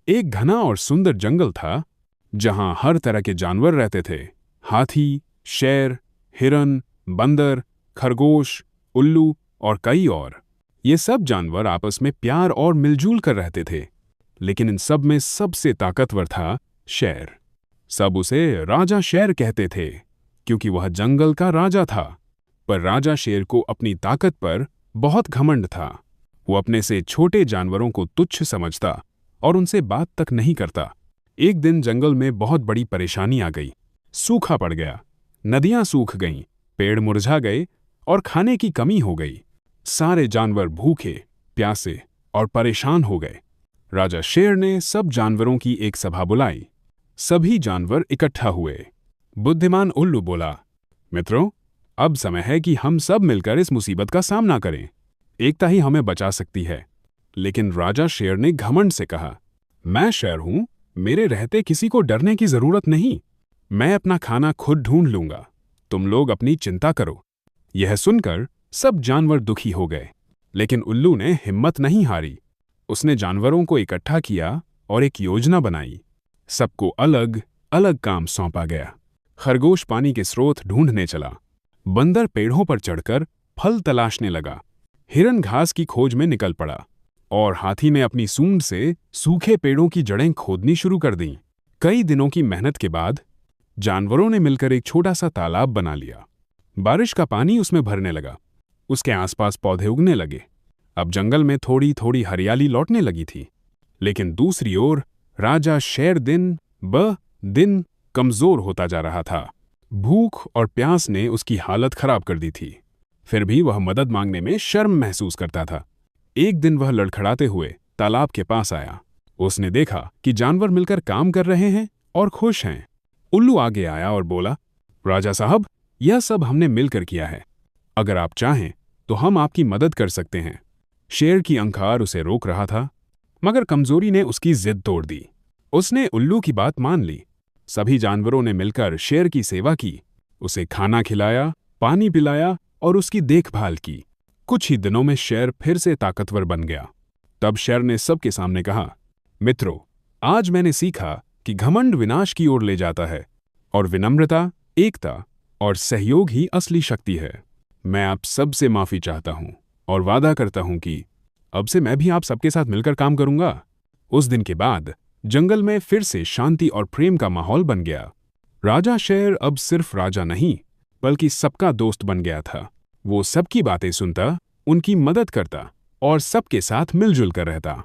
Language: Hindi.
एक घना और सुंदर जंगल था जहां हर तरह के जानवर रहते थे। हाथी, शेर, हिरन, बंदर, खरगोश, उल्लू और कई और। ये सब जानवर आपस में प्यार और मिलजुल कर रहते थे। लेकिन इन सब में सबसे ताकतवर था शेर। सब उसे राजा शेर कहते थे क्योंकि वह जंगल का राजा था। पर राजा शेर को अपनी ताकत पर बहुत घमंड था। वो अपने से छोटे जानवरों को तुच्छ समझता और उनसे बात तक नहीं करता। एक दिन जंगल में बहुत बड़ी परेशानी आ गई। सूखा पड़ गया, नदियां सूख गईं, पेड़ मुरझा गए और खाने की कमी हो गई। सारे जानवर भूखे, प्यासे और परेशान हो गए। राजा शेर ने सब जानवरों की एक सभा बुलाई। सभी जानवर इकट्ठा हुए। बुद्धिमान उल्लू बोला, मित्रों, अब समय है कि हम सब मिलकर इस मुसीबत का सामना करें। एकता ही हमें बचा सकती है। लेकिन राजा शेर ने घमंड से कहा, मैं शेर हूं, मेरे रहते किसी को डरने की जरूरत नहीं। मैं अपना खाना खुद ढूंढ लूंगा, तुम लोग अपनी चिंता करो। यह सुनकर सब जानवर दुखी हो गए। लेकिन उल्लू ने हिम्मत नहीं हारी। उसने जानवरों को इकट्ठा किया और एक योजना बनाई। सबको अलग अलग काम सौंपा गया। खरगोश पानी के स्रोत ढूंढने चला। बंदर पेड़ों पर चढ़कर फल तलाशने लगा। हिरन घास की खोज में निकल पड़ा और हाथी ने अपनी सूंड से सूखे पेड़ों की जड़ें खोदनी शुरू कर दीं। कई दिनों की मेहनत के बाद जानवरों ने मिलकर एक छोटा सा तालाब बना लिया। बारिश का पानी उसमें भरने लगा। उसके आसपास पौधे उगने लगे। अब जंगल में थोड़ी थोड़ी हरियाली लौटने लगी थी। लेकिन दूसरी ओर राजा शेर दिन ब दिन कमजोर होता जा रहा था। भूख और प्यास ने उसकी हालत खराब कर दी थी। फिर भी वह मदद मांगने में शर्म महसूस करता था। एक दिन वह लड़खड़ाते हुए तालाब के पास आया। उसने देखा कि जानवर मिलकर काम कर रहे हैं और खुश हैं। उल्लू आगे आया और बोला, राजा साहब, यह सब हमने मिलकर किया है। अगर आप चाहें तो हम आपकी मदद कर सकते हैं। शेर की अंकार उसे रोक रहा था, मगर कमजोरी ने उसकी जिद तोड़ दी। उसने उल्लू की बात मान ली। सभी जानवरों ने मिलकर शेर की सेवा की। उसे खाना खिलाया, पानी पिलाया और उसकी देखभाल की। कुछ ही दिनों में शेर फिर से ताकतवर बन गया। तब शेर ने सबके सामने कहा, मित्रों, आज मैंने सीखा कि घमंड विनाश की ओर ले जाता है और विनम्रता, एकता और सहयोग ही असली शक्ति है। मैं आप सबसे माफी चाहता हूं और वादा करता हूं कि अब से मैं भी आप सबके साथ मिलकर काम करूंगा। उस दिन के बाद जंगल में फिर से शांति और प्रेम का माहौल बन गया। राजा शेर अब सिर्फ राजा नहीं, बल्कि सबका दोस्त बन गया था। वो सबकी बातें सुनता, उनकी मदद करता और सबके साथ मिलजुल कर रहता।